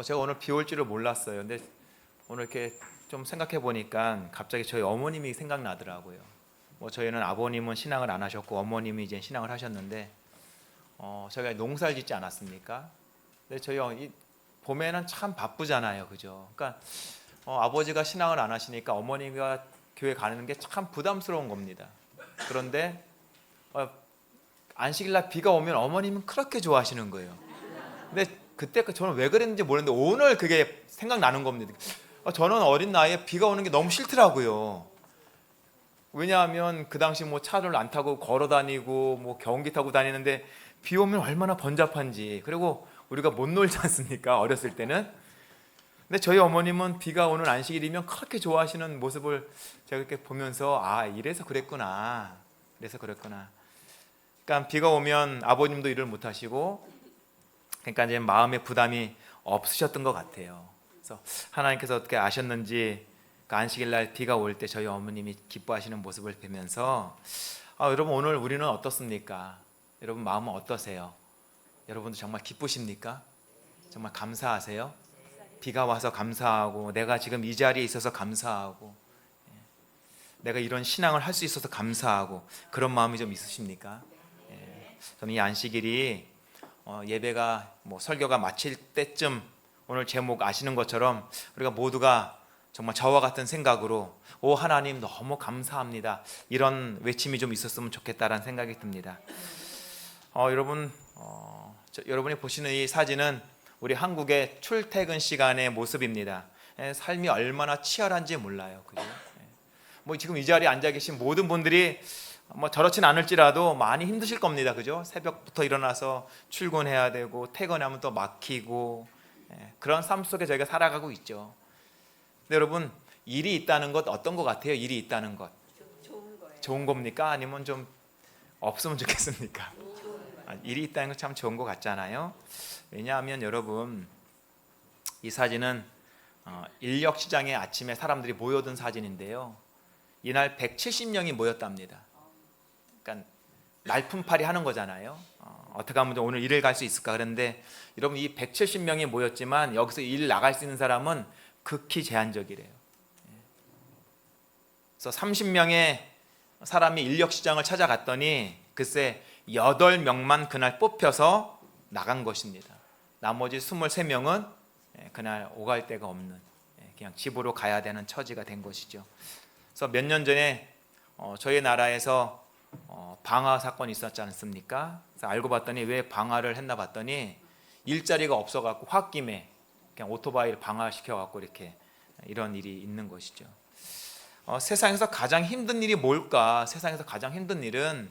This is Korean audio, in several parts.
제가 오늘 비 올 줄을 몰랐어요. 근데 오늘 이렇게 좀 생각해 보니까 갑자기 저희 어머님이 생각나더라고요. 저희는 아버님은 신앙을 안 하셨고 어머님이 이제 신앙을 하셨는데 저희가 농사를 짓지 않았습니까? 근데 저희 봄에는 참 바쁘잖아요, 그죠? 그러니까 아버지가 신앙을 안 하시니까 어머니가 교회 가는 게 참 부담스러운 겁니다. 그런데 안식일날 비가 오면 어머님은 그렇게 좋아하시는 거예요. 근데 그때 저는 왜 그랬는지 모르는데 오늘 그게 생각나는 겁니다. 저는 어린 나이에 비가 오는 게 너무 싫더라고요. 왜냐하면 그 당시 차를 안 타고 걸어 다니고 경운기 타고 다니는데 비 오면 얼마나 번잡한지, 그리고 우리가 못 놀지 않습니까? 어렸을 때는. 근데 저희 어머님은 비가 오는 안식일이면 그렇게 좋아하시는 모습을 제가 이렇게 보면서 이래서 그랬구나. 그러니까 비가 오면 아버님도 일을 못 하시고, 그러니까 이제 마음의 부담이 없으셨던 것 같아요. 그래서 하나님께서 어떻게 아셨는지 안식일 날 비가 올 때 저희 어머님이 기뻐하시는 모습을 보면서 여러분 오늘 우리는 어떻습니까? 여러분 마음은 어떠세요? 여러분도 정말 기쁘십니까? 정말 감사하세요? 비가 와서 감사하고, 내가 지금 이 자리에 있어서 감사하고, 내가 이런 신앙을 할 수 있어서 감사하고, 그런 마음이 좀 있으십니까? 저는 이 안식일이 예배가 설교가 마칠 때쯤 오늘 제목 아시는 것처럼 우리가 모두가 정말 저와 같은 생각으로 오 하나님 너무 감사합니다, 이런 외침이 좀 있었으면 좋겠다라는 생각이 듭니다. 여러분이 보시는 이 사진은 우리 한국의 출퇴근 시간의 모습입니다. 삶이 얼마나 치열한지 몰라요, 그죠? 지금 이 자리에 앉아 계신 모든 분들이 저렇진 않을지라도 많이 힘드실 겁니다, 그죠? 새벽부터 일어나서 출근해야 되고 퇴근하면 또 막히고, 그런 삶 속에 저희가 살아가고 있죠. 근데 여러분, 일이 있다는 것 어떤 것 같아요? 일이 있다는 것 좋은 거예요. 좋은 겁니까? 아니면 좀 없으면 좋겠습니까? 일이 있다는 것 참 좋은 것 같잖아요. 왜냐하면 여러분, 이 사진은 인력시장에 아침에 사람들이 모여든 사진인데요, 이날 170명이 모였답니다. 그러니까 날품팔이 하는 거잖아요. 어떻게 하면 오늘 일을 갈 수 있을까? 그런데 여러분, 이 170명이 모였지만 여기서 일 나갈 수 있는 사람은 극히 제한적이래요. 그래서 30명의 사람이 인력시장을 찾아갔더니 글쎄 8명만 그날 뽑혀서 나간 것입니다. 나머지 23명은 그날 오갈 데가 없는, 그냥 집으로 가야 되는 처지가 된 것이죠. 그래서 몇 년 전에 저희 나라에서 방화 사건이 있었지 않습니까? 그래서 알고 봤더니 왜 방화를 했나 봤더니 일자리가 없어갖고 홧김에 그냥 오토바이를 방화시켜갖고 이런 일이 있는 것이죠. 세상에서 가장 힘든 일이 뭘까? 세상에서 가장 힘든 일은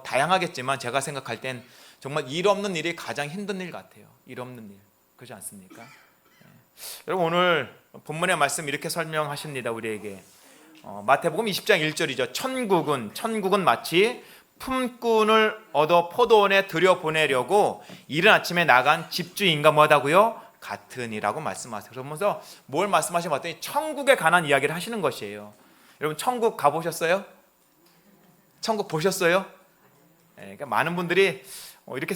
다양하겠지만 제가 생각할 땐 정말 일 없는 일이 가장 힘든 일 같아요. 일 없는 일, 그렇지 않습니까? 여러분, 오늘 본문의 말씀 이렇게 설명하십니다, 우리에게. 마태복음 20장 1절이죠. 천국은 마치 품꾼을 얻어 포도원에 들여보내려고 이른 아침에 나간 집주인과 뭐하다고요? 같으니라고 말씀하세요. 그러면서 뭘 말씀하시면 봤더니 천국에 관한 이야기를 하시는 것이에요. 여러분, 천국 가보셨어요? 천국 보셨어요? 그러니까 많은 분들이 이렇게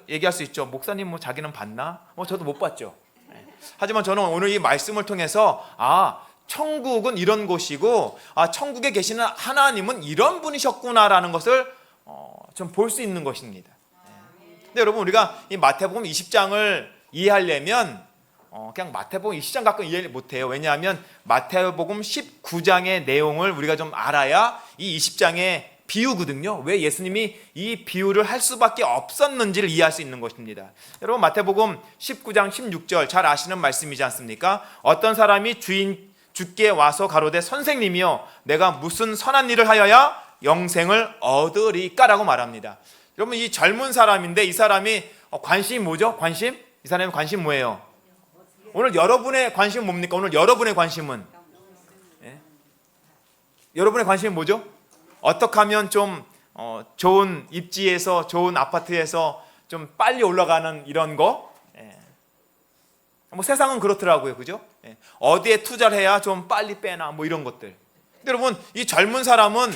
얘기할 수 있죠. 목사님 자기는 봤나? 저도 못 봤죠. 하지만 저는 오늘 이 말씀을 통해서 천국은 이런 곳이고 천국에 계시는 하나님은 이런 분이셨구나라는 것을 좀 볼 수 있는 것입니다. 근데 여러분, 우리가 이 마태복음 20장을 이해하려면 그냥 마태복음 20장 갖고 이해 못해요. 왜냐하면 마태복음 19장의 내용을 우리가 좀 알아야 이 20장의 비유거든요. 왜 예수님이 이 비유를 할 수밖에 없었는지를 이해할 수 있는 것입니다. 여러분, 마태복음 19장 16절 잘 아시는 말씀이지 않습니까? 어떤 사람이 주께 와서 가로되 선생님이여 내가 무슨 선한 일을 하여야 영생을 얻으리까라고 말합니다. 여러분, 이 젊은 사람인데 이 사람이 관심이 뭐죠? 이 사람의 관심 뭐예요? 오늘 여러분의 관심은 뭡니까? 오늘 여러분의 관심은 여러분의 관심이 뭐죠? 어떻게 하면 좀 좋은 입지에서 좋은 아파트에서 좀 빨리 올라가는 이런 거? 세상은 그렇더라고요, 그죠? 어디에 투자를 해야 좀 빨리 빼나 이런 것들. 근데 여러분, 이 젊은 사람은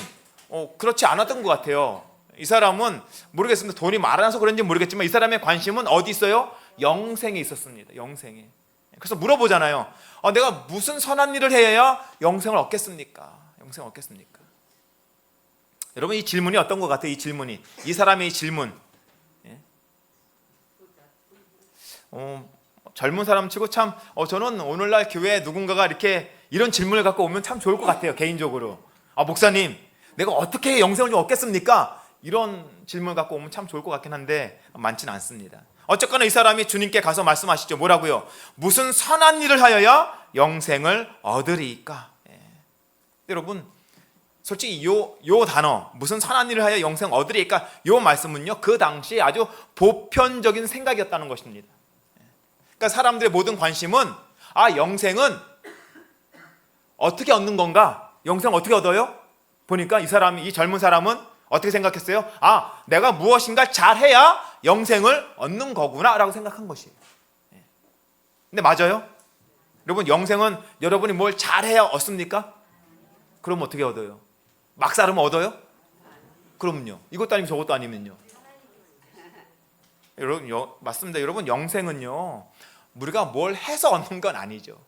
그렇지 않았던 것 같아요. 이 사람은 모르겠습니다. 돈이 많아서 그런지 모르겠지만 이 사람의 관심은 어디 있어요? 영생에 있었습니다. 영생에. 그래서 물어보잖아요. 내가 무슨 선한 일을 해야 영생을 얻겠습니까? 영생을 얻겠습니까? 여러분, 이 질문이 어떤 것 같아요? 이 질문이, 이 사람의 이 질문. 젊은 사람 치고 참 저는 오늘날 교회에 누군가가 이렇게 이런 질문을 갖고 오면 참 좋을 것 같아요. 개인적으로. 목사님, 내가 어떻게 영생을 좀 얻겠습니까? 이런 질문을 갖고 오면 참 좋을 것 같긴 한데 많지는 않습니다. 어쨌거나 이 사람이 주님께 가서 말씀하시죠. 뭐라고요? 무슨 선한 일을 하여야 영생을 얻으리까? 여러분, 솔직히 요 단어, 무슨 선한 일을 하여 영생 얻으리까? 요 말씀은요, 그 당시 아주 보편적인 생각이었다는 것입니다. 그러니까 사람들의 모든 관심은 영생은 어떻게 얻는 건가? 영생 어떻게 얻어요? 보니까 이 젊은 사람은 어떻게 생각했어요? 내가 무엇인가 잘해야 영생을 얻는 거구나 라고 생각한 것이에요. 근데 맞아요? 여러분, 영생은 여러분이 뭘 잘해야 얻습니까? 그럼 어떻게 얻어요? 막 살으면 얻어요? 그럼요. 이것도 아니면 저것도 아니면요. 여러분, 맞습니다. 여러분, 영생은요, 우리가 뭘 해서 얻는 건 아니죠.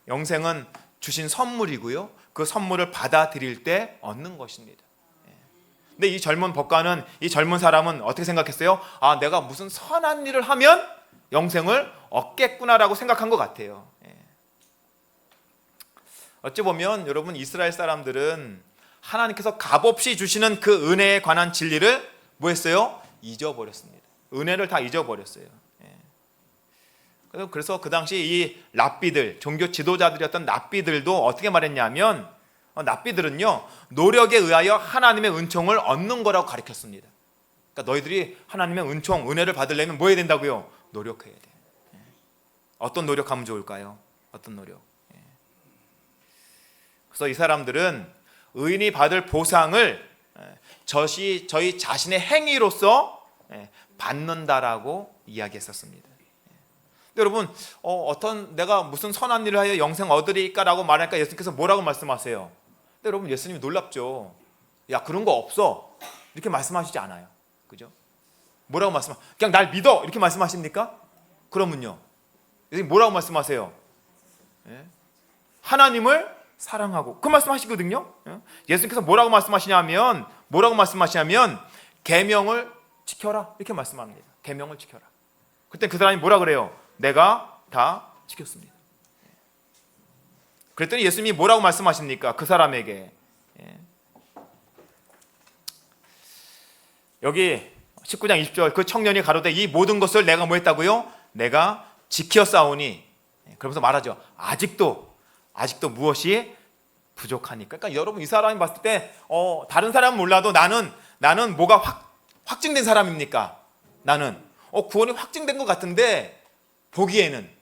영생은 주신 선물이고요, 그 선물을 받아들일 때 얻는 것입니다. 근데 이 젊은 법관은, 이 젊은 사람은 어떻게 생각했어요? 내가 무슨 선한 일을 하면 영생을 얻겠구나라고 생각한 것 같아요. 어찌 보면 여러분, 이스라엘 사람들은 하나님께서 값없이 주시는 그 은혜에 관한 진리를 뭐 했어요? 잊어버렸습니다. 은혜를 다 잊어버렸어요. 그래서 그 당시 이 랍비들, 종교 지도자들이었던 랍비들도 어떻게 말했냐면, 랍비들은요, 노력에 의하여 하나님의 은총을 얻는 거라고 가르쳤습니다. 그러니까 너희들이 하나님의 은총, 은혜를 받으려면 뭐 해야 된다고요? 노력해야 돼. 어떤 노력하면 좋을까요? 어떤 노력? 그래서 이 사람들은 의인이 받을 보상을 저희 자신의 행위로서 받는다라고 이야기했었습니다. 여러분, 내가 무슨 선한 일을 하여 영생 얻으리까라고 말하니까 예수님께서 뭐라고 말씀하세요? 근데 여러분, 예수님이 놀랍죠. 야, 그런 거 없어, 이렇게 말씀하시지 않아요. 그죠? 뭐라고 그냥 날 믿어, 이렇게 말씀하십니까? 그러면요, 예수님 뭐라고 말씀하세요? 하나님을 사랑하고, 그 말씀하시거든요. 예수님께서 뭐라고 말씀하시냐면 계명을 지켜라, 이렇게 말씀합니다. 계명을 지켜라. 그때 그 사람이 뭐라 그래요? 내가 다 지켰습니다. 그랬더니 예수님이 뭐라고 말씀하십니까? 그 사람에게. 여기 19장 20절, 그 청년이 가로되 이 모든 것을 내가 뭐 했다고요? 내가 지켰사오니. 그러면서 말하죠. 아직도 무엇이 부족하니까. 그러니까 여러분, 이 사람이 봤을 때 다른 사람은 몰라도 나는 뭐가 확증된 사람입니까? 나는 구원이 확증된 것 같은데 보기에는,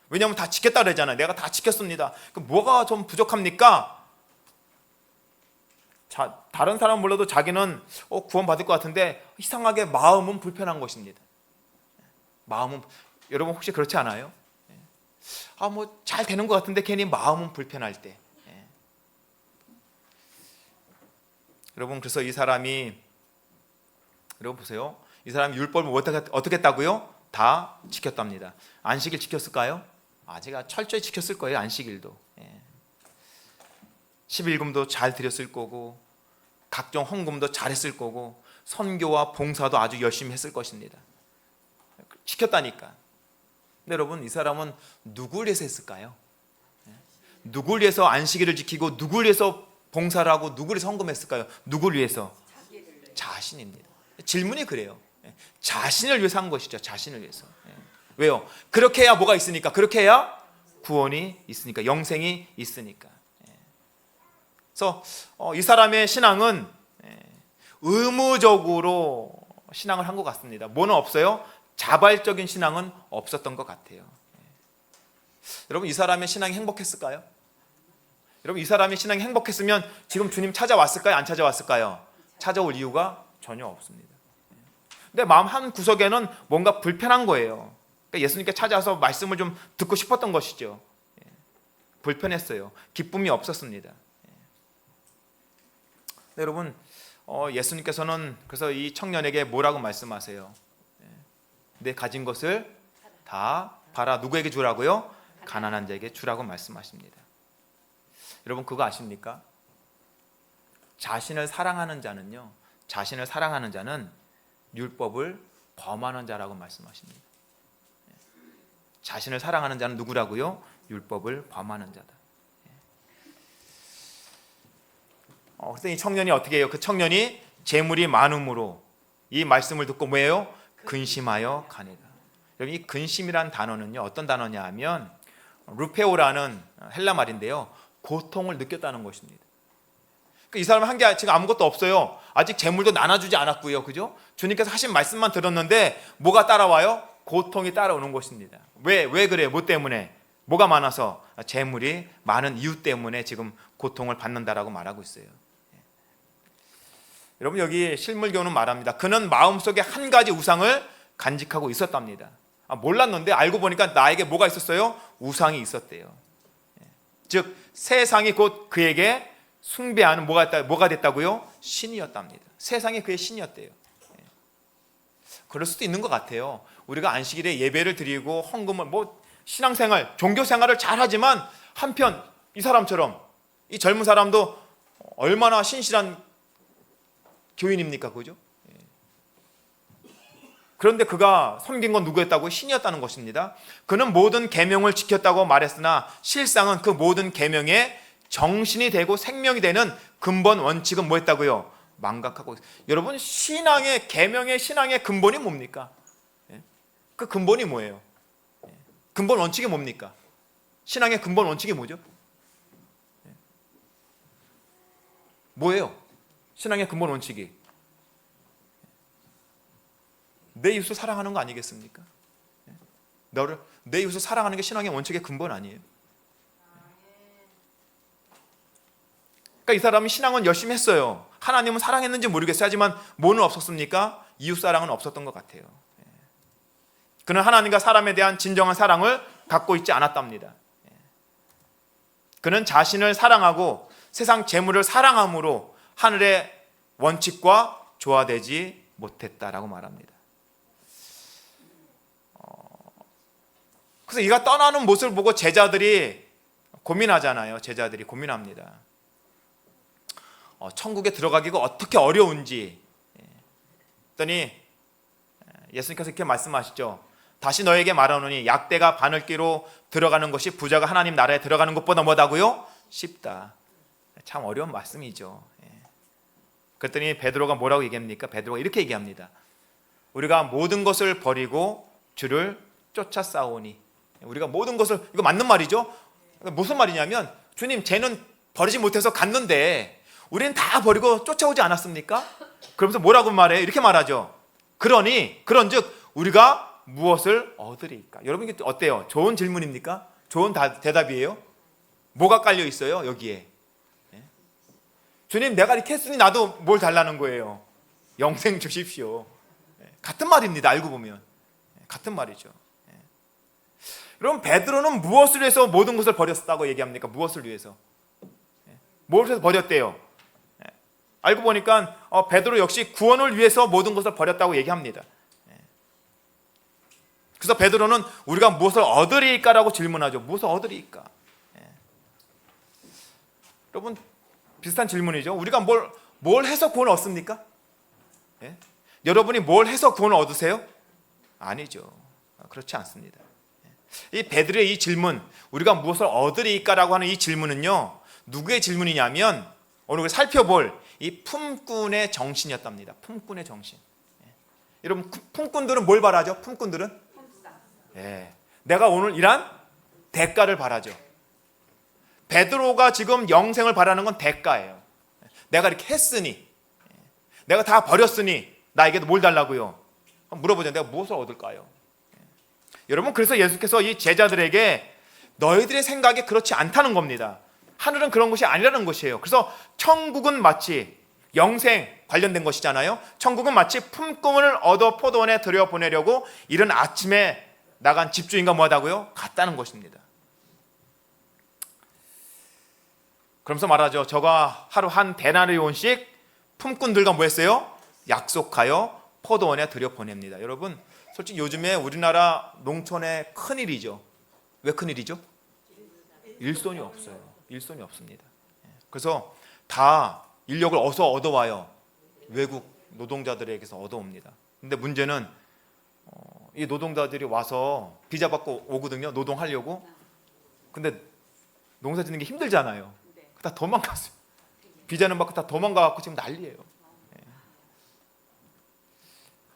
왜냐하면 다 지켰다 그러잖아요. 내가 다 지켰습니다. 그럼 뭐가 좀 부족합니까? 다른 사람은 몰라도 자기는 구원 받을 것 같은데 이상하게 마음은 불편한 것입니다. 마음은, 여러분 혹시 그렇지 않아요? 뭐 잘 되는 것 같은데 괜히 마음은 불편할 때. 여러분, 그래서 이 사람이, 여러분 보세요. 이 사람이 율법을 어떻게 했다고요? 다 지켰답니다. 안식일 지켰을까요? 제가 철저히 지켰을 거예요. 안식일도. 11금도 잘 드렸을 거고, 각종 헌금도 잘했을 거고, 선교와 봉사도 아주 열심히 했을 것입니다. 지켰다니까. 근데 여러분, 이 사람은 누굴 위해서 했을까요? 누굴 위해서 안식일을 지키고, 누굴 위해서 봉사를 하고, 누굴 위해서 헌금했을까요? 누굴 위해서? 자신입니다. 질문이 그래요. 자신을 위해서 한 것이죠. 자신을 위해서. 왜요? 그렇게 해야 뭐가 있으니까. 그렇게 해야 구원이 있으니까, 영생이 있으니까. 그래서 이 사람의 신앙은 의무적으로 신앙을 한 것 같습니다. 뭐는 없어요? 자발적인 신앙은 없었던 것 같아요. 여러분, 이 사람의 신앙이 행복했을까요? 여러분, 이 사람의 신앙이 행복했으면 지금 주님 찾아왔을까요? 안 찾아왔을까요? 찾아올 이유가 전혀 없습니다. 근데 마음 한 구석에는 뭔가 불편한 거예요. 그러니까 예수님께 찾아와서 말씀을 좀 듣고 싶었던 것이죠. 불편했어요. 기쁨이 없었습니다. 여러분, 예수님께서는 그래서 이 청년에게 뭐라고 말씀하세요? 내 가진 것을 다 팔아 누구에게 주라고요? 가난한 자에게 주라고 말씀하십니다. 여러분 그거 아십니까? 자신을 사랑하는 자는 율법을 범하는 자라고 말씀하십니다. 자신을 사랑하는 자는 누구라고요? 율법을 범하는 자다. 그래서 이 청년이 어떻게 해요? 그 청년이 재물이 많음으로 이 말씀을 듣고 뭐예요? 근심하여 가니라. 여러분 이 근심이란 단어는요 어떤 단어냐 하면 루페오라는 헬라 말인데요, 고통을 느꼈다는 것입니다. 이 사람은 한 게 지금 아무것도 없어요. 아직 재물도 나눠주지 않았고요, 그죠? 주님께서 하신 말씀만 들었는데 뭐가 따라와요? 고통이 따라오는 것입니다. 왜 그래요? 뭐 때문에? 뭐가 많아서? 재물이 많은 이유 때문에 지금 고통을 받는다라고 말하고 있어요. 여러분 여기 실물교훈은 말합니다. 그는 마음속에 한 가지 우상을 간직하고 있었답니다. 몰랐는데 알고 보니까 나에게 뭐가 있었어요? 우상이 있었대요. 즉 세상이 곧 그에게 숭배하는 뭐가 됐다고요? 신이었답니다. 세상이 그의 신이었대요. 그럴 수도 있는 것 같아요. 우리가 안식일에 예배를 드리고 헌금을 신앙생활, 종교생활을 잘하지만 한편 이 사람처럼 이 젊은 사람도 얼마나 신실한 교인입니까? 그죠? 그런데 그가 섬긴 건 누구였다고? 신이었다는 것입니다. 그는 모든 계명을 지켰다고 말했으나 실상은 그 모든 계명의 정신이 되고 생명이 되는 근본 원칙은 뭐였다고요? 망각하고 있어요. 여러분 신앙의 계명의 신앙의 근본이 뭡니까? 그 근본이 뭐예요? 근본 원칙이 뭡니까? 신앙의 근본 원칙이 뭐죠? 뭐예요? 신앙의 근본 원칙이 내 이웃을 사랑하는 거 아니겠습니까? 내 이웃을 사랑하는 게 신앙의 원칙의 근본 아니에요? 그러니까 이 사람이 신앙은 열심히 했어요. 하나님은 사랑했는지 모르겠어요. 하지만 뭐는 없었습니까? 이웃 사랑은 없었던 것 같아요. 그는 하나님과 사람에 대한 진정한 사랑을 갖고 있지 않았답니다. 그는 자신을 사랑하고 세상 재물을 사랑함으로 하늘의 원칙과 조화되지 못했다라고 말합니다. 그래서 이가 떠나는 모습을 보고 제자들이 고민하잖아요. 제자들이 고민합니다. 천국에 들어가기가 어떻게 어려운지. 그랬더니 예수님께서 이렇게 말씀하시죠. 다시 너에게 말하노니 약대가 바늘기로 들어가는 것이 부자가 하나님 나라에 들어가는 것보다 뭐다고요? 쉽다. 참 어려운 말씀이죠. 그랬더니 베드로가 뭐라고 얘기합니까? 베드로가 이렇게 얘기합니다. 우리가 모든 것을 버리고 주를 쫓아 싸우니. 우리가 모든 것을, 이거 맞는 말이죠? 무슨 말이냐면 주님 쟤는 버리지 못해서 갔는데 우리는 다 버리고 쫓아오지 않았습니까? 그러면서 뭐라고 말해요? 이렇게 말하죠. 그런즉 우리가 무엇을 얻으리까? 여러분 이게 어때요? 좋은 질문입니까? 좋은 대답이에요? 뭐가 깔려 있어요? 여기에. 주님 내가 이렇게 했으니 나도 뭘 달라는 거예요? 영생 주십시오. 같은 말입니다. 알고 보면 같은 말이죠. 여러분 베드로는 무엇을 위해서 모든 것을 버렸다고 얘기합니까? 무엇을 위해서? 무엇을 위해서 버렸대요? 알고 보니까 베드로 역시 구원을 위해서 모든 것을 버렸다고 얘기합니다. 그래서 베드로는 우리가 무엇을 얻으리까라고 질문하죠. 무엇을 얻으리까? 여러분 비슷한 질문이죠. 우리가 뭘 해서 구원을 얻습니까? 여러분이 뭘 해서 구원을 얻으세요? 아니죠. 그렇지 않습니다. 이 베드로의 이 질문, 우리가 무엇을 얻으리까라고 하는 이 질문은요, 누구의 질문이냐면 오늘 우리가 살펴볼 이 품꾼의 정신이었답니다. 품꾼의 정신. 여러분 품꾼들은 뭘 바라죠? 품꾼들은 내가 오늘 일한 대가를 바라죠. 베드로가 지금 영생을 바라는 건 대가예요. 내가 이렇게 했으니, 내가 다 버렸으니 나에게도 뭘 달라고요? 물어보죠. 내가 무엇을 얻을까요? 여러분 그래서 예수께서 이 제자들에게 너희들의 생각이 그렇지 않다는 겁니다. 하늘은 그런 것이 아니라는 것이에요. 그래서 천국은 마치 영생 관련된 것이잖아요. 천국은 마치 품꾼을 얻어 포도원에 들여보내려고 이른 아침에 나간 집주인과 뭐하다고요? 같다는 것입니다. 그러면서 말하죠. 저가 하루 한 데나리온씩 품꾼들과 뭐 했어요? 약속하여 포도원에 들여보냅니다. 여러분 솔직히 요즘에 우리나라 농촌의 큰일이죠. 왜 큰일이죠? 일손이 없어요. 일손이 없습니다. 그래서 다 인력을 어디서 얻어와요? 외국 노동자들에게서 얻어옵니다. 근데 문제는 이 노동자들이 와서 비자 받고 오거든요. 노동하려고. 근데 농사 짓는 게 힘들잖아요. 다 도망갔어요. 비자는 받고 다 도망가갖고 지금 난리예요.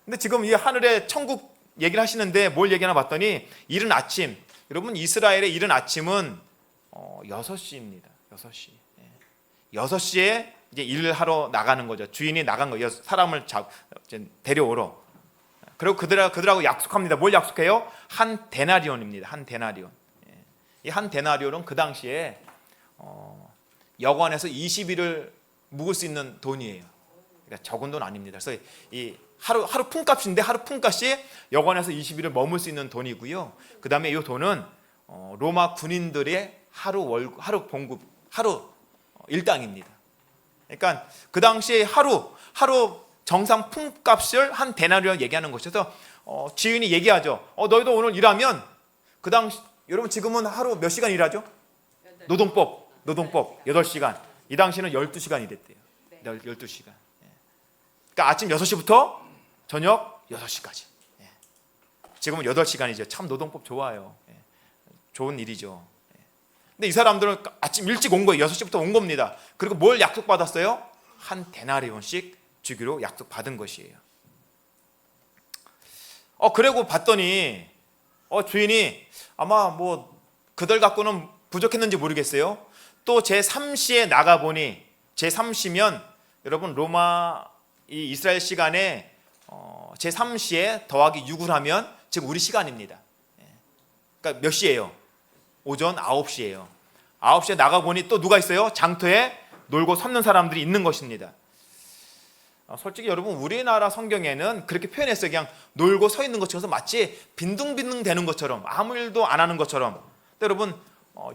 근데 지금 이 하늘의 천국 얘기를 하시는데 뭘 얘기하나 봤더니 이른 아침, 여러분 이스라엘의 이른 아침은 6시입니다. 6시. 6시에 이제 일을 하러 나가는 거죠. 주인이 나간 거예요. 사람을 데려오러. 그리고 그들하고 약속합니다. 뭘 약속해요? 한 데나리온입니다. 한 데나리온. 이 한 데나리온은 그 당시에 여관에서 20일을 묵을 수 있는 돈이에요. 그러니까 적은 돈 아닙니다. 그래서 이 하루 품값인데 하루 품값이 여관에서 20일을 머물 수 있는 돈이고요. 그 다음에 이 돈은 로마 군인들의 하루 봉급, 하루 일당입니다. 그러니까 그 당시에 하루 정상 품값을 한 데나리온 얘기하는 것이어서 지인이 얘기하죠. 너희도 오늘 일하면 그 당시 여러분 지금은 하루 몇 시간 일하죠? 노동법 8시간. 이 당시는 12시간이 됐대요. 12시간. 그러니까 아침 6시부터 저녁 6시까지. 지금은 8시간이죠. 참 노동법 좋아요. 좋은 일이죠. 근데 이 사람들은 아침 일찍 온 거예요. 6시부터 온 겁니다. 그리고 뭘 약속받았어요? 한 데나리온씩 주기로 약속받은 것이에요. 그리고 봤더니 주인이 아마 뭐 그들 갖고는 부족했는지 모르겠어요. 또 제3시에 나가보니 제3시면 여러분 로마 이 이스라엘 시간에 제3시에 더하기 6을 하면 지금 우리 시간입니다. 그러니까 몇 시예요? 오전 9시예요. 9시에 나가보니 또 누가 있어요? 장터에 놀고 섰는 사람들이 있는 것입니다. 솔직히 여러분 우리나라 성경에는 그렇게 표현했어요. 그냥 놀고 서 있는 것처럼 마치 빈둥빈둥 되는 것처럼 아무 일도 안 하는 것처럼. 근데 여러분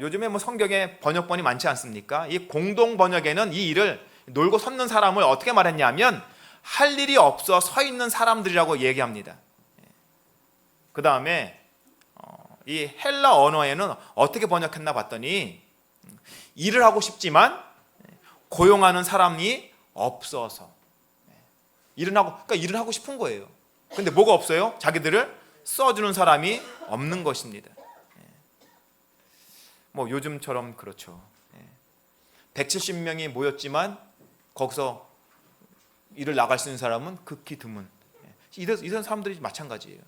요즘에 뭐 성경에 번역본이 많지 않습니까? 이 공동 번역에는 이 일을 놀고 섰는 사람을 어떻게 말했냐면 할 일이 없어 서 있는 사람들이라고 얘기합니다. 그 다음에 이 헬라 언어에는 어떻게 번역했나 봤더니 일을 하고 싶지만 고용하는 사람이 없어서 그러니까 일을 하고 싶은 거예요. 근데 뭐가 없어요? 자기들을 써주는 사람이 없는 것입니다. 뭐 요즘처럼 그렇죠. 170명이 모였지만 거기서 일을 나갈 수 있는 사람은 극히 드문 이런 사람들이 마찬가지예요.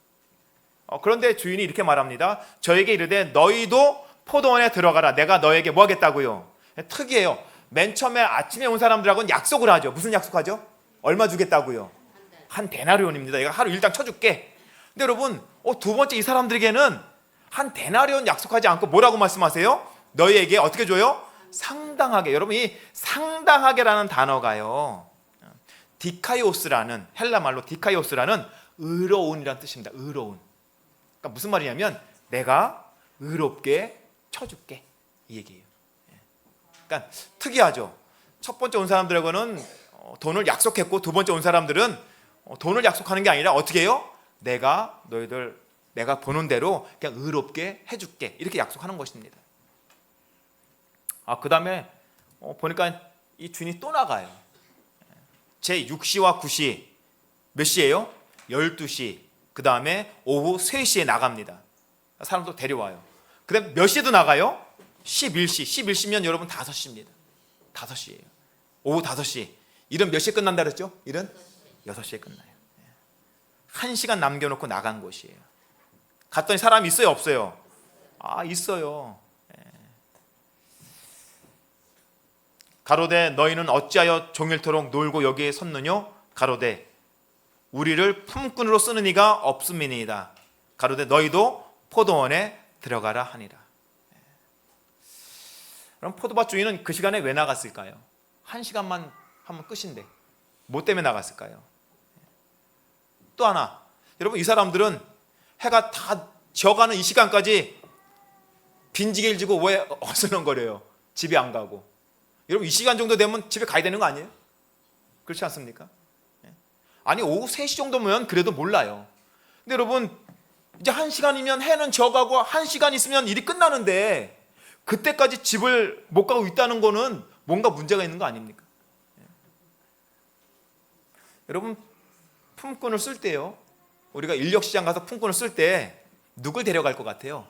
그런데 주인이 이렇게 말합니다. 저에게 이르되 너희도 포도원에 들어가라. 내가 너에게 뭐 하겠다고요? 특이해요. 맨 처음에 아침에 온 사람들하고는 약속을 하죠. 무슨 약속하죠? 얼마 주겠다고요? 한 데나리온입니다. 내가 하루 일당 쳐줄게. 근데 여러분 두 번째 이 사람들에게는 한 데나리온 약속하지 않고 뭐라고 말씀하세요? 너희에게 어떻게 줘요? 상당하게. 여러분 이 상당하게라는 단어가요 디카이오스라는 헬라 말로 디카이오스라는 의로운이라는 뜻입니다. 의로운. 그러니까 무슨 말이냐면 내가 의롭게 쳐줄게 이 얘기예요. 그러니까 특이하죠. 첫 번째 온 사람들하고는 돈을 약속했고 두 번째 온 사람들은 돈을 약속하는 게 아니라 어떻게 해요? 내가 보는 대로 그냥 의롭게 해줄게 이렇게 약속하는 것입니다. 그 다음에 보니까 이 주인이 또 나가요. 제 6시와 9시 몇 시예요? 12시. 그 다음에 오후 3시에 나갑니다. 사람도 데려와요. 그 다음에 몇 시에도 나가요? 11시. 11시면 여러분 5시입니다. 5시예요. 오후 5시. 일은 몇 시에 끝난다 그랬죠? 일은 6시에 끝나요. 1시간 남겨놓고 나간 곳이에요. 갔더니 사람이 있어요? 없어요? 있어요. 가로되 너희는 어찌하여 종일토록 놀고 여기에 섰느뇨? 가로되 우리를 품꾼으로 쓰는 이가 없음이니이다. 가로되 너희도 포도원에 들어가라 하니라. 그럼 포도밭 주인은 그 시간에 왜 나갔을까요? 1시간만 하면 끝인데 뭐 때문에 나갔을까요? 또 하나, 여러분 이 사람들은 해가 다 져가는 이 시간까지 빈지게를 지고 왜 어슬렁거려요? 집에 안 가고. 여러분 이 시간 정도 되면 집에 가야 되는 거 아니에요? 그렇지 않습니까? 아니 오후 3시 정도면 그래도 몰라요. 근데 여러분 이제 1시간이면 해는 져가고 1시간 있으면 일이 끝나는데 그때까지 집을 못 가고 있다는 거는 뭔가 문제가 있는 거 아닙니까? 여러분 품꾼을 쓸 때요, 우리가 인력시장 가서 품꾼을 쓸 때 누굴 데려갈 것 같아요?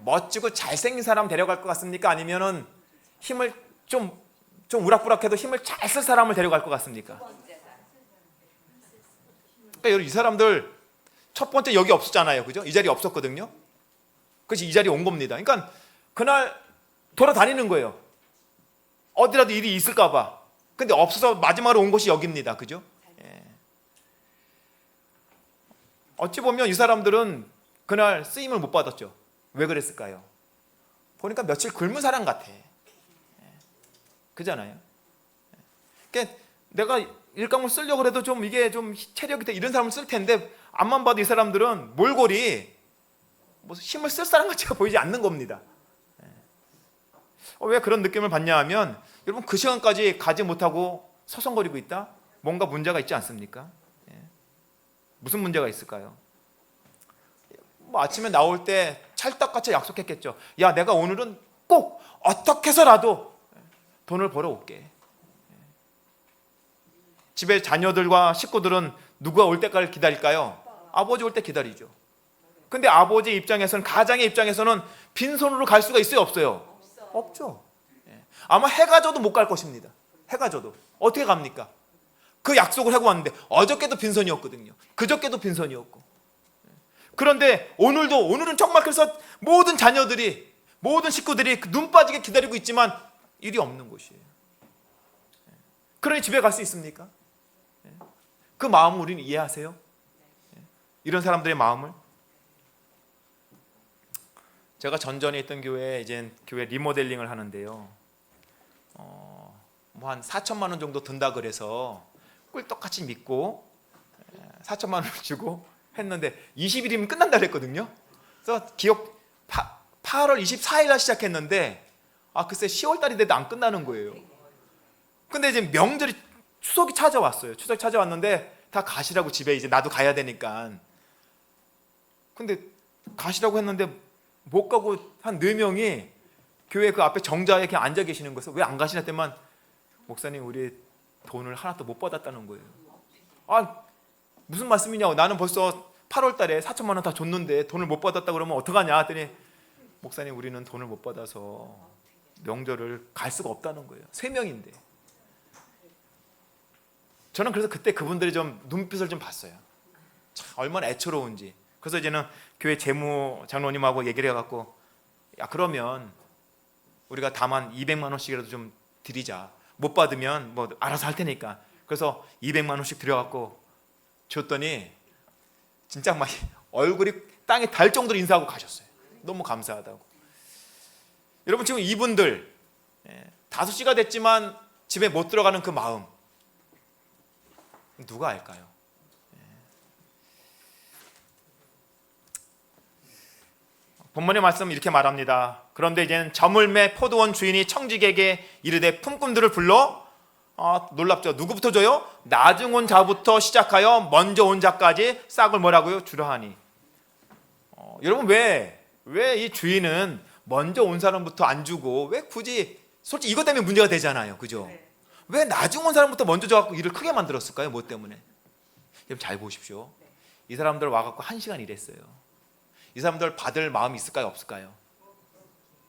멋지고 잘생긴 사람 데려갈 것 같습니까? 아니면은 힘을 좀 우락부락해도 힘을 잘 쓸 사람을 데려갈 것 같습니까? 그러니까 이 사람들 첫 번째 여기 없었잖아요, 그죠? 이 자리에 없었거든요. 그래서 이 자리에 온 겁니다. 그러니까 그날 돌아다니는 거예요. 어디라도 일이 있을까 봐. 근데 없어서 마지막으로 온 곳이 여기입니다, 그죠? 예. 어찌 보면 이 사람들은 그날 쓰임을 못 받았죠. 왜 그랬을까요? 보니까 며칠 굶은 사람 같아. 그잖아요. 그러니까 내가 일감을 쓰려고 해도 좀 이게 좀 체력이 돼 이런 사람을 쓸 텐데 앞만 봐도 이 사람들은 몰골이 뭐 힘을 쓸 사람 같이가 보이지 않는 겁니다. 왜 그런 느낌을 받냐 하면 여러분 그 시간까지 가지 못하고 서성거리고 있다? 뭔가 문제가 있지 않습니까? 무슨 문제가 있을까요? 뭐 아침에 나올 때 찰떡같이 약속했겠죠. 야, 내가 오늘은 꼭 어떻게 해서라도 돈을 벌어올게. 집에 자녀들과 식구들은 누가 올 때까지 기다릴까요? 아버지 올 때 기다리죠. 근데 아버지 입장에서는, 가장의 입장에서는 빈손으로 갈 수가 있어요, 없어요? 없죠. 아마 해가 져도 못 갈 것입니다. 해가 져도. 어떻게 갑니까? 그 약속을 하고 왔는데 어저께도 빈손이었거든요. 그저께도 빈손이었고. 그런데 오늘은 정말 그래서 모든 자녀들이, 모든 식구들이 눈 빠지게 기다리고 있지만 일이 없는 곳이에요. 그러니 집에 갈 수 있습니까? 그 마음을 우리는 이해하세요? 이런 사람들의 마음을. 제가 전전에 있던 교회에 이제 교회 리모델링을 하는데요. 뭐 한 4천만 원 정도 든다 그래서 꿀떡같이 믿고 4천만 원을 주고 했는데 20일이면 끝난다 그랬거든요. 그래서 8월 24일 날 시작했는데 글쎄 10월 달이 돼도 안 끝나는 거예요. 근데 이제 명절이 추석이 찾아왔어요. 추석이 찾아왔는데 다 가시라고 집에 이제 나도 가야 되니까. 근데 가시라고 했는데 못 가고 한 4명이 교회 그 앞에 정자에 그냥 앉아 계시는 거예요. 왜 안 가시나 했더니 목사님 우리 돈을 하나도 못 받았다는 거예요. 무슨 말씀이냐고. 나는 벌써 8월 달에 4천만 원 다 줬는데 돈을 못 받았다 그러면 어떡하냐 했더니 목사님 우리는 돈을 못 받아서 명절을 갈 수가 없다는 거예요. 3명인데. 저는 그래서 그때 그분들이 좀 눈빛을 좀 봤어요. 참 얼마나 애처로운지. 그래서 이제는 교회 재무 장로님하고 얘기를 해갖고 야 그러면 우리가 다만 200만 원씩이라도 좀 드리자. 못 받으면 뭐 알아서 할 테니까. 그래서 200만 원씩 드려갖고 줬더니 진짜 막 얼굴이 땅에 닿을 정도로 인사하고 가셨어요. 너무 감사하다고. 여러분 지금 이분들 5시가 됐지만 집에 못 들어가는 그 마음 누가 알까요? 본문의 말씀은 이렇게 말합니다. 그런데 이제는 저물매 포도원 주인이 청지기에게 이르되 품꾼들을 불러 놀랍죠. 누구부터 줘요? 나중 온 자부터 시작하여 먼저 온 자까지 싹을 뭐라고요? 주려 하니. 여러분 왜 이 주인은 먼저 온 사람부터 안 주고 왜 굳이 솔직히 이것 때문에 문제가 되잖아요. 그죠? 왜 나중 온 사람부터 먼저 줘갖고 일을 크게 만들었을까요? 뭐 때문에? 여러분 잘 보십시오. 이 사람들 와갖고 1시간 일했어요. 이 사람들 받을 마음이 있을까요? 없을까요?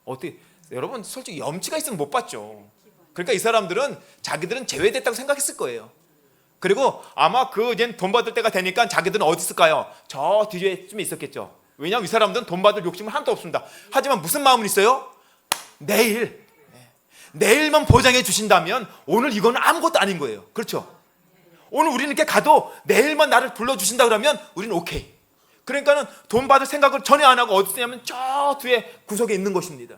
어떻게? 여러분 솔직히 염치가 있으면 못 받죠. 그러니까 이 사람들은 자기들은 제외됐다고 생각했을 거예요. 그리고 아마 그 이제 돈 받을 때가 되니까 자기들은 어디 있을까요? 저 뒤에쯤에 있었겠죠. 왜냐하면 이 사람들은 돈 받을 욕심은 하나도 없습니다. 하지만 무슨 마음은 있어요? 내일만 보장해 주신다면 오늘 이거는 아무것도 아닌 거예요. 그렇죠? 오늘 우리는 이렇게 가도 내일만 나를 불러주신다 그러면 우리는 오케이. 그러니까는 돈 받을 생각을 전혀 안 하고 어디 있냐면 저 뒤에 구석에 있는 것입니다.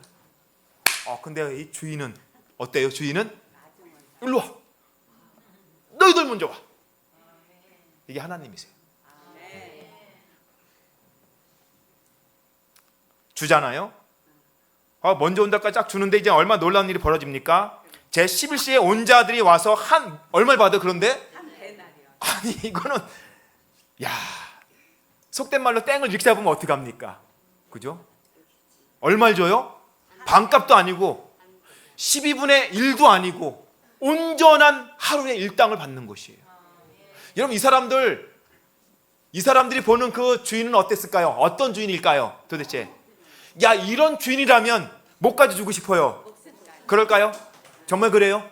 근데 이 주인은 어때요? 주인은 일로 와. 너희들 먼저 와. 이게 하나님이세요. 주잖아요. 먼저 온다까지 딱 주는데 이제 얼마나 놀라운 일이 벌어집니까? 제 11시에 온 자들이 와서 얼마를 받아? 그런데 아니 이거는 야, 속된 말로 땡을 이렇게 잡으면 어떡합니까? 그죠? 얼마를 줘요? 반값도 아니고 12분의 1도 아니고 온전한 하루의 일당을 받는 것이에요. 여러분, 이 사람들이 보는 그 주인은 어땠을까요? 어떤 주인일까요? 도대체 야, 이런 주인이라면 목까지 주고 싶어요. 그럴까요? 정말 그래요?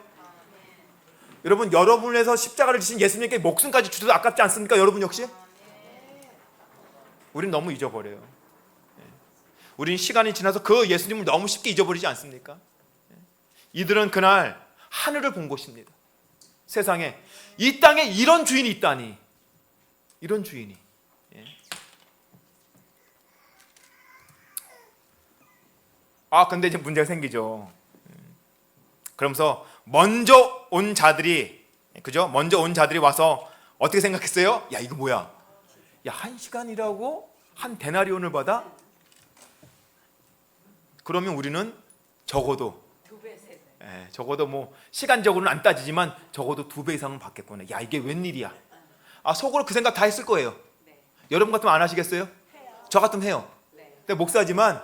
여러분, 여러분에서 십자가를 지신 예수님께 목숨까지 주셔도 아깝지 않습니까? 여러분 역시? 우린 너무 잊어버려요. 우린 시간이 지나서 그 예수님을 너무 쉽게 잊어버리지 않습니까? 이들은 그날 하늘을 본 것입니다. 세상에 이 땅에 이런 주인이 있다니. 이런 주인이. 근데 이제 문제가 생기죠. 그러면서 먼저 온 자들이, 그죠? 먼저 온 자들이 와서 어떻게 생각했어요? 야, 이거 뭐야? 야, 1시간이라고 한 데나리온을 받아? 그러면 우리는 적어도 적어도 뭐 시간적으로는 안 따지지만 적어도 2배 이상은 받겠구나. 야, 이게 웬일이야? 속으로 그 생각 다 했을 거예요. 여러분 같으면 안 하시겠어요? 저 같으면 해요. 근데 목사지만,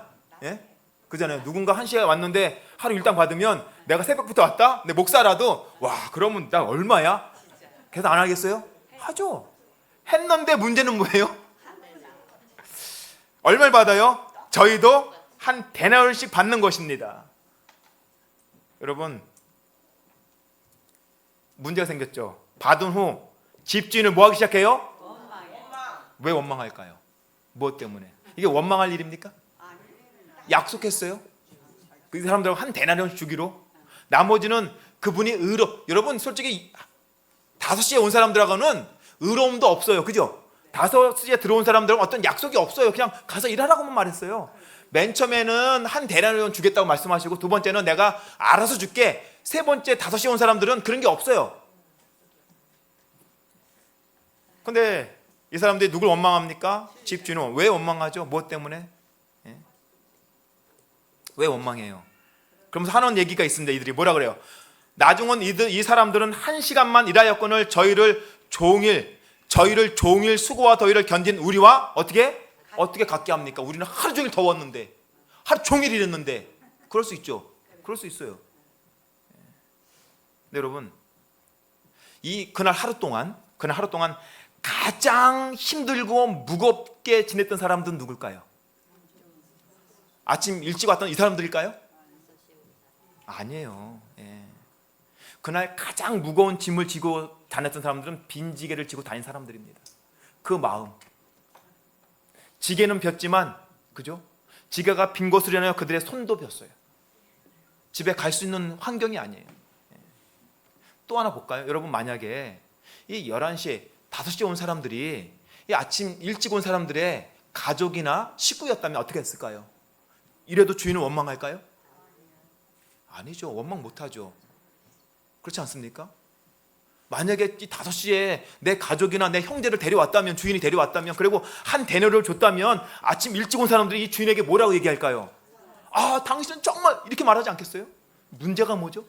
그잖아요. 누군가 1시에 왔는데 하루 일당 받으면 내가 새벽부터 왔다? 근데 목사라도 와, 그러면 나 얼마야? 그래서 안 하겠어요? 하죠. 했는데 문제는 뭐예요? 얼마를 받아요? 저희도 한 데나리온씩 받는 것입니다. 여러분, 문제가 생겼죠. 받은 후 집주인을 뭐 하기 시작해요? 왜 원망할까요? 무엇 때문에? 이게 원망할 일입니까? 약속했어요. 그 사람들하고 한 데나리온 주기로. 나머지는 그분이 여러분, 솔직히 5시에 온 사람들하고는 의로움도 없어요. 그죠? 5시에 들어온 사람들은 어떤 약속이 없어요. 그냥 가서 일하라고만 말했어요. 맨 처음에는 한 데나리온 주겠다고 말씀하시고, 두 번째는 내가 알아서 줄게. 세 번째 5시에 온 사람들은 그런 게 없어요. 근데 이 사람들이 누굴 원망합니까? 집주인은. 왜 원망하죠? 무엇 때문에? 왜 원망해요? 그러면서 하는 얘기가 있습니다. 이들이 뭐라 그래요? 나중은 이 사람들은 1시간만 일하였거늘 저희를 종일 수고와 더위를 견딘 우리와 어떻게 같게 합니까? 우리는 하루 종일 더웠는데, 하루 종일 일했는데. 그럴 수 있죠. 그럴 수 있어요. 근데 여러분, 그날 하루 동안 가장 힘들고 무겁게 지냈던 사람들은 누굴까요? 아침 일찍 왔던 이 사람들일까요? 아니에요. 그날 가장 무거운 짐을 지고 다녔던 사람들은 빈지게를 지고 다닌 사람들입니다. 그 마음. 지게는 폈지만, 그죠? 지게가 빈 것으로 인하여 그들의 손도 폈어요. 집에 갈 수 있는 환경이 아니에요. 또 하나 볼까요? 여러분, 만약에 이 11시에 5시에 온 사람들이 이 아침 일찍 온 사람들의 가족이나 식구였다면 어떻게 했을까요? 이래도 주인은 원망할까요? 아니죠. 원망 못하죠. 그렇지 않습니까? 만약에 이 5시에 내 가족이나 내 형제를 데려왔다면, 주인이 데려왔다면, 그리고 한 데나리온을 줬다면 아침 일찍 온 사람들이 이 주인에게 뭐라고 얘기할까요? 당신은 정말, 이렇게 말하지 않겠어요? 문제가 뭐죠?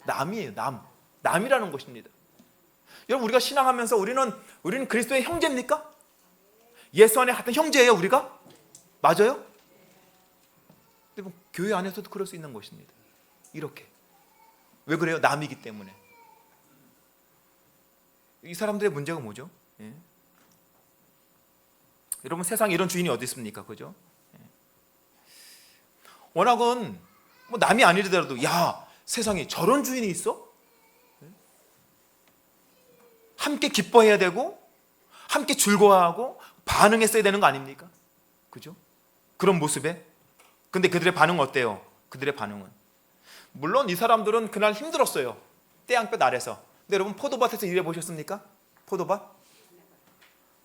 남이에요. 남이라는 것입니다. 여러분, 우리가 신앙하면서 우리는 그리스도의 형제입니까? 예수 안에 같은 형제예요, 우리가? 맞아요? 근데 교회 안에서도 그럴 수 있는 것입니다. 이렇게. 왜 그래요? 남이기 때문에. 이 사람들의 문제가 뭐죠? 여러분, 세상에 이런 주인이 어디 있습니까? 그죠? 워낙은 뭐 남이 아니더라도, 야, 세상에 저런 주인이 있어? 함께 기뻐해야 되고 함께 즐거워하고 반응했어야 되는 거 아닙니까? 그죠? 그런 모습에. 근데 그들의 반응은 어때요? 그들의 반응은, 물론 이 사람들은 그날 힘들었어요. 태양볕 아래서. 근데 여러분, 포도밭에서 일해 보셨습니까? 포도밭?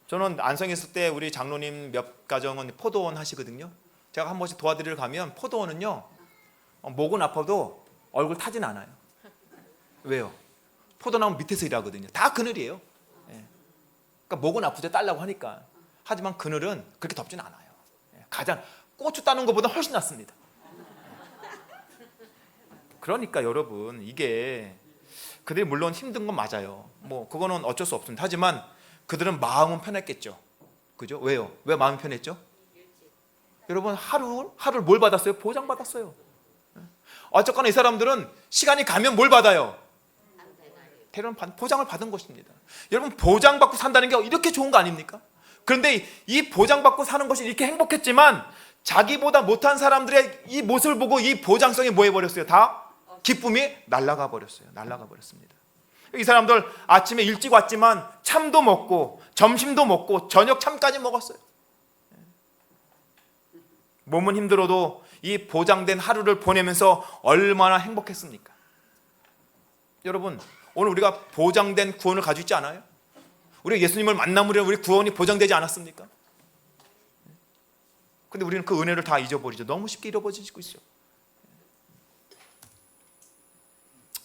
저는 안성에 있을 때 우리 장로님 몇 가정은 포도원 하시거든요. 제가 한 번씩 도와드리러 가면 포도원은요, 목은 아파도 얼굴 타진 않아요. 왜요? 포도나무 밑에서 일하거든요. 다 그늘이에요. 그러니까 목은 아프죠, 딸라고 하니까. 하지만 그늘은 그렇게 덥진 않아요. 가장 고추 따는 것보다 훨씬 낫습니다. 그러니까 여러분, 이게 그들이 물론 힘든 건 맞아요. 뭐 그거는 어쩔 수 없습니다. 하지만 그들은 마음은 편했겠죠. 그죠? 왜요? 왜 마음이 편했죠? 여러분, 하루를 뭘 받았어요? 보장받았어요. 어쨌거나 이 사람들은 시간이 가면 뭘 받아요? 대련 보장을 받은 것입니다. 여러분, 보장받고 산다는 게 이렇게 좋은 거 아닙니까? 그런데 이 보장받고 사는 것이 이렇게 행복했지만 자기보다 못한 사람들의 이 모습을 보고 이 보장성이 뭐 해버렸어요? 다 기쁨이 날아가 버렸어요. 날아가 버렸습니다. 이 사람들 아침에 일찍 왔지만 참도 먹고 점심도 먹고 저녁 참까지 먹었어요. 몸은 힘들어도 이 보장된 하루를 보내면서 얼마나 행복했습니까? 여러분, 오늘 우리가 보장된 구원을 가지고 있지 않아요? 우리가 예수님을 만남으로 우리 구원이 보장되지 않았습니까? 근데 우리는 그 은혜를 다 잊어버리죠. 너무 쉽게 잃어버리고 있어요.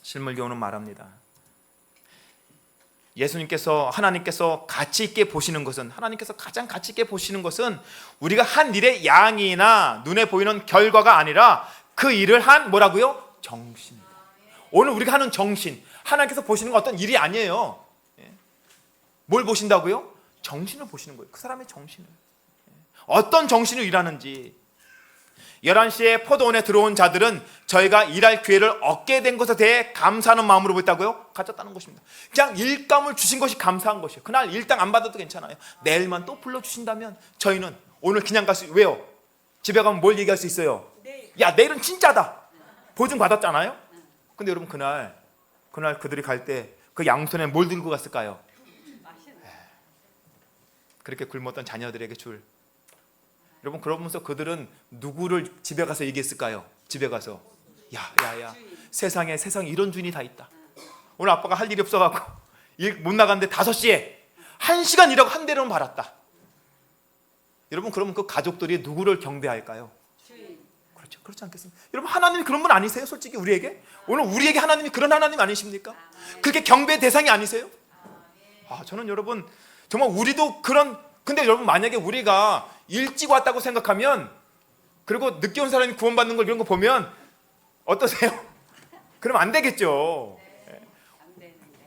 실물교훈은 말합니다. 하나님께서 가치 있게 보시는 것은, 하나님께서 가장 가치 있게 보시는 것은 우리가 한 일의 양이나 눈에 보이는 결과가 아니라 그 일을 한 뭐라고요? 정신. 오늘 우리가 하는 정신, 하나님께서 보시는 건 어떤 일이 아니에요. 뭘 보신다고요? 정신을 보시는 거예요. 그 사람의 정신을. 어떤 정신으로 일하는지. 11시에 포도원에 들어온 자들은 저희가 일할 기회를 얻게 된 것에 대해 감사하는 마음으로 보였다고요? 가졌다는 것입니다. 그냥 일감을 주신 것이 감사한 것이에요. 그날 일당 안 받아도 괜찮아요. 내일만 또 불러주신다면 저희는 오늘 그냥 갈 수, 왜요? 집에 가면 뭘 얘기할 수 있어요? 야, 내일은 진짜다. 보증 받았잖아요. 근데 여러분, 그날 그들이 갈 때 그 양손에 뭘 들고 갔을까요? 그렇게 굶었던 자녀들에게 줄. 여러분, 그러면서 그들은 누구를 집에 가서 얘기했을까요? 집에 가서 야, 세상에 이런 주인이 다 있다. 오늘 아빠가 할 일이 없어갖고 일 못 나갔는데 5시에 1시간 일하고 한 대로는 받았다. 여러분, 그러면 그 가족들이 누구를 경배할까요? 그렇죠. 그렇지 않겠습니까? 여러분, 하나님이 그런 분 아니세요? 솔직히 우리에게? 오늘 우리에게 하나님이 그런 하나님 아니십니까? 그렇게 경배 대상이 아니세요? 저는 여러분, 정말 우리도 근데 여러분, 만약에 우리가 일찍 왔다고 생각하면, 그리고 늦게 온 사람이 구원받는 걸 이런 거 보면 어떠세요? 그럼 안 되겠죠.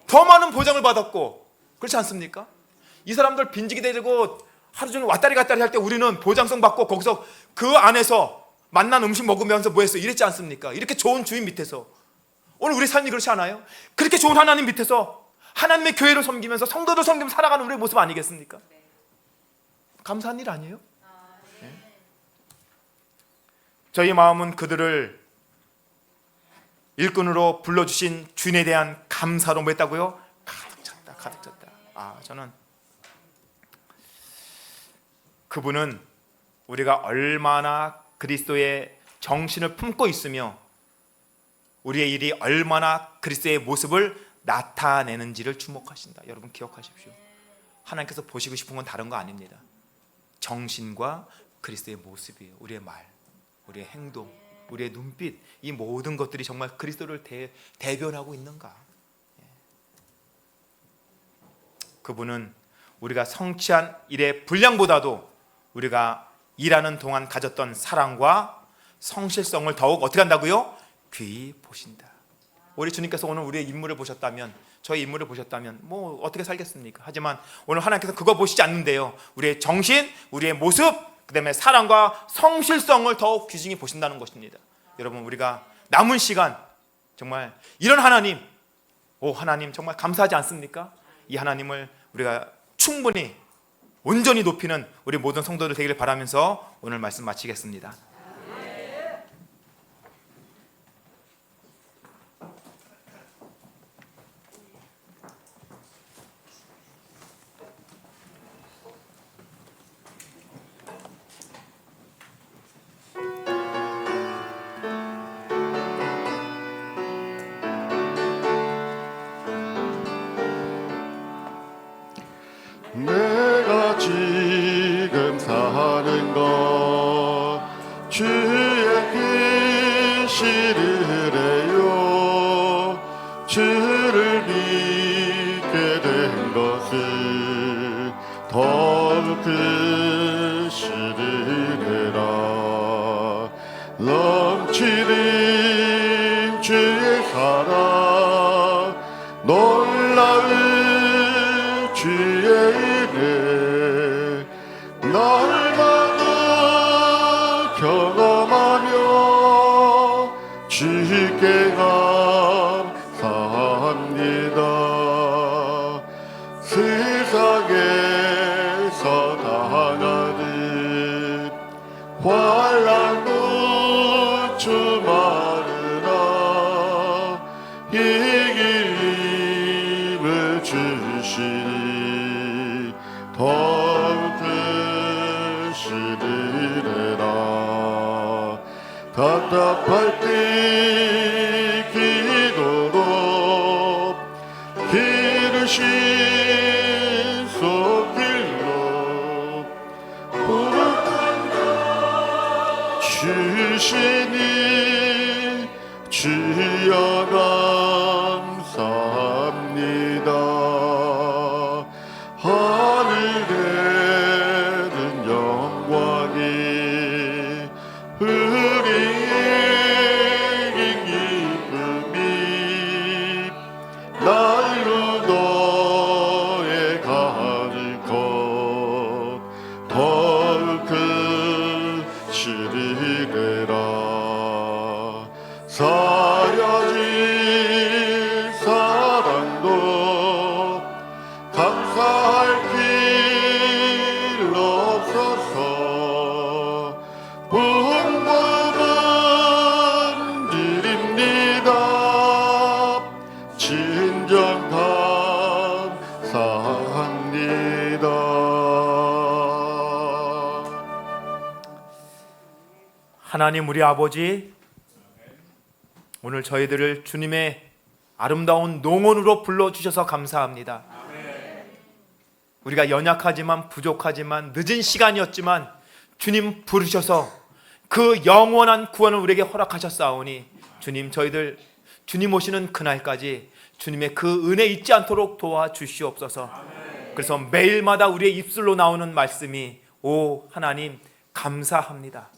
더 많은 보장을 받았고, 그렇지 않습니까? 이 사람들 빈지기 대고 하루 종일 왔다리 갔다리 할 때 우리는 보장성 받고 거기서 그 안에서 맛난 음식 먹으면서 뭐 했어요? 이랬지 않습니까? 이렇게 좋은 주인 밑에서. 오늘 우리 삶이 그렇지 않아요? 그렇게 좋은 하나님 밑에서 하나님의 교회를 섬기면서 성도를 섬기면서 살아가는 우리의 모습 아니겠습니까? 감사한 일 아니에요? 저희 마음은 그들을 일꾼으로 불러주신 주인에 대한 감사로 뭐 했다고요? 가득 찼다. 저는 그분은 우리가 얼마나 그리스도의 정신을 품고 있으며 우리의 일이 얼마나 그리스도의 모습을 나타내는지를 주목하신다. 여러분, 기억하십시오. 하나님께서 보시고 싶은 건 다른 거 아닙니다. 정신과 그리스도의 모습이에요. 우리의 말, 우리의 행동, 우리의 눈빛, 이 모든 것들이 정말 그리스도를 대변하고 있는가? 그분은 우리가 성취한 일의 분량보다도 우리가 일하는 동안 가졌던 사랑과 성실성을 더욱 어떻게 한다고요? 귀히 보신다. 우리 주님께서 오늘 우리의 인물을 보셨다면, 저의 인물을 보셨다면 뭐 어떻게 살겠습니까? 하지만 오늘 하나님께서 그거 보시지 않는데요, 우리의 정신, 우리의 모습, 그 다음에 사랑과 성실성을 더욱 귀중히 보신다는 것입니다. 여러분, 우리가 남은 시간 정말 이런 하나님, 하나님 정말 감사하지 않습니까? 이 하나님을 우리가 충분히 온전히 높이는 우리 모든 성도들 되기를 바라면서 오늘 말씀 마치겠습니다. 내가 지금 사는 것 주의 계시를 해요. 주를 믿게 된 것을 더욱 계시를 해라. 넘치는 주의 사랑, 놀라운 주의 주께 감사합니다. 세상에서 당하는 환난도 주마르나 이김을 주시니 더욱 크시리라. 답답할 때 기도로 기르신 속길로 부르짖어 주시니 주여 감사합니다. 하늘에는 영광이 우리에게 기쁨이 날로 너의 가는 것 더욱 크시리라. 사여진 사랑도 감사할 길 없어서 복음은 드립니다. 진정 감사합니다. 하나님 우리 아버지, 오늘 저희들을 주님의 아름다운 농원으로 불러주셔서 감사합니다. 우리가 연약하지만 부족하지만 늦은 시간이었지만 주님 부르셔서 그 영원한 구원을 우리에게 허락하셨사오니 주님, 저희들 주님 오시는 그날까지 주님의 그 은혜 잊지 않도록 도와주시옵소서. 그래서 매일마다 우리의 입술로 나오는 말씀이 오 하나님 감사합니다.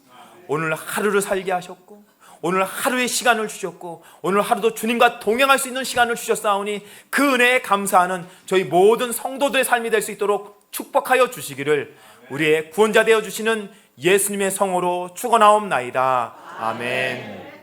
오늘 하루를 살게 하셨고 오늘 하루의 시간을 주셨고 오늘 하루도 주님과 동행할 수 있는 시간을 주셨사오니 그 은혜에 감사하는 저희 모든 성도들의 삶이 될 수 있도록 축복하여 주시기를 우리의 구원자 되어 주시는 예수님의 성으로 축원하옵나이다. 아멘.